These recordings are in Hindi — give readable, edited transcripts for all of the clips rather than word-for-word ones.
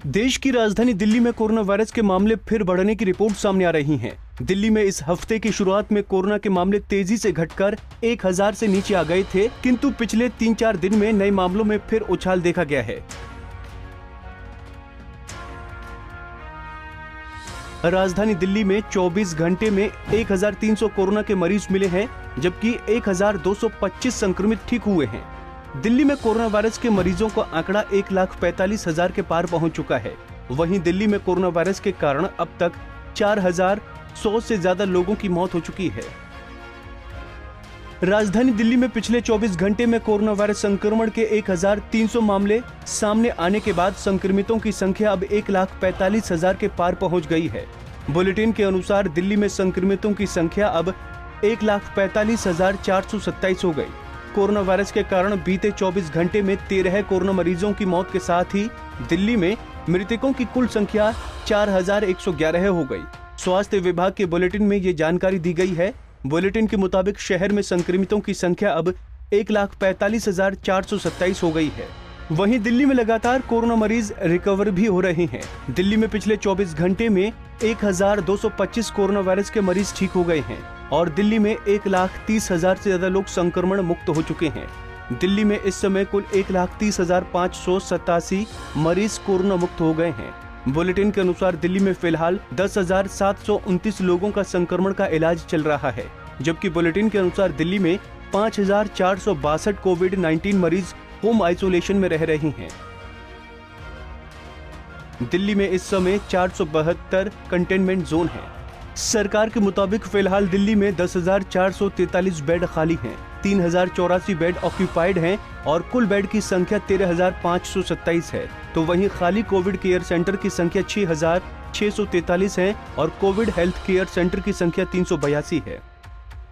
देश की राजधानी दिल्ली में कोरोना वायरस के मामले फिर बढ़ने की रिपोर्ट सामने आ रही हैं। दिल्ली में इस हफ्ते की शुरुआत में कोरोना के मामले तेजी से घटकर 1000 से नीचे आ गए थे, किंतु पिछले 3-4 दिन में नए मामलों में फिर उछाल देखा गया है। राजधानी दिल्ली में 24 घंटे में 1300 कोरोना के मरीज मिले हैं, जबकि 1225 संक्रमित ठीक हुए हैं। दिल्ली में कोरोना वायरस के मरीजों का आंकड़ा 1,45,000 के पार पहुंच चुका है। वहीं दिल्ली में कोरोना वायरस के कारण अब तक 4,100 से ज्यादा लोगों की मौत हो चुकी है। राजधानी दिल्ली में पिछले 24 घंटे में कोरोना वायरस संक्रमण के 1,300 मामले सामने आने के बाद संक्रमितों की संख्या अब 1,45,000 के पार पहुंच गई है। बुलेटिन के अनुसार दिल्ली में संक्रमितों की संख्या अब 1,45,427 हो गई। कोरोना वायरस के कारण बीते 24 घंटे में 13 कोरोना मरीजों की मौत के साथ ही दिल्ली में मृतकों की कुल संख्या 4,111 हो गई। स्वास्थ्य विभाग के बुलेटिन में ये जानकारी दी गई है। बुलेटिन के मुताबिक शहर में संक्रमितों की संख्या अब 1,45,427 हो गई है। वहीं दिल्ली में लगातार कोरोना मरीज रिकवर भी हो रहे हैं। दिल्ली में पिछले 24 घंटे में 1,225 कोरोना वायरस के मरीज ठीक हो गए हैं और दिल्ली में 1,30,000 से ज्यादा लोग संक्रमण मुक्त हो चुके हैं। दिल्ली में इस समय कुल 1,30,587 मरीज कोरोना मुक्त हो गए हैं। बुलेटिन के अनुसार दिल्ली में फिलहाल 10,729 लोगों का संक्रमण का इलाज चल रहा है, जबकि बुलेटिन के अनुसार दिल्ली में 5,462 कोविड-19 मरीज होम आइसोलेशन में रह रहे हैं। दिल्ली में इस समय 472 कंटेनमेंट जोन है। सरकार के मुताबिक फिलहाल दिल्ली में 10,443 बेड खाली हैं, 3,084 बेड ऑक्यूपाइड हैं और कुल बेड की संख्या 13,527 है। तो वहीं खाली कोविड केयर सेंटर की संख्या 6,643 है और कोविड हेल्थ केयर सेंटर की संख्या 382 है।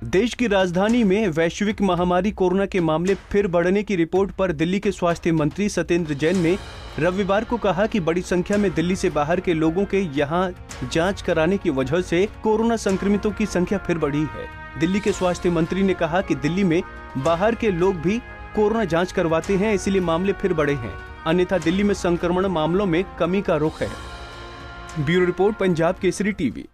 देश की राजधानी में वैश्विक महामारी कोरोना के मामले फिर बढ़ने की रिपोर्ट पर दिल्ली के स्वास्थ्य मंत्री सत्येंद्र जैन ने रविवार को कहा कि बड़ी संख्या में दिल्ली से बाहर के लोगों के यहां जांच कराने की वजह से कोरोना संक्रमितों की संख्या फिर बढ़ी है। दिल्ली के स्वास्थ्य मंत्री ने कहा कि दिल्ली में बाहर के लोग भी कोरोना जांच करवाते हैं, इसलिए मामले फिर बढ़े हैं, अन्यथा दिल्ली में संक्रमण मामलों में कमी का रुख है। Bureau report, Punjab Kesari TV.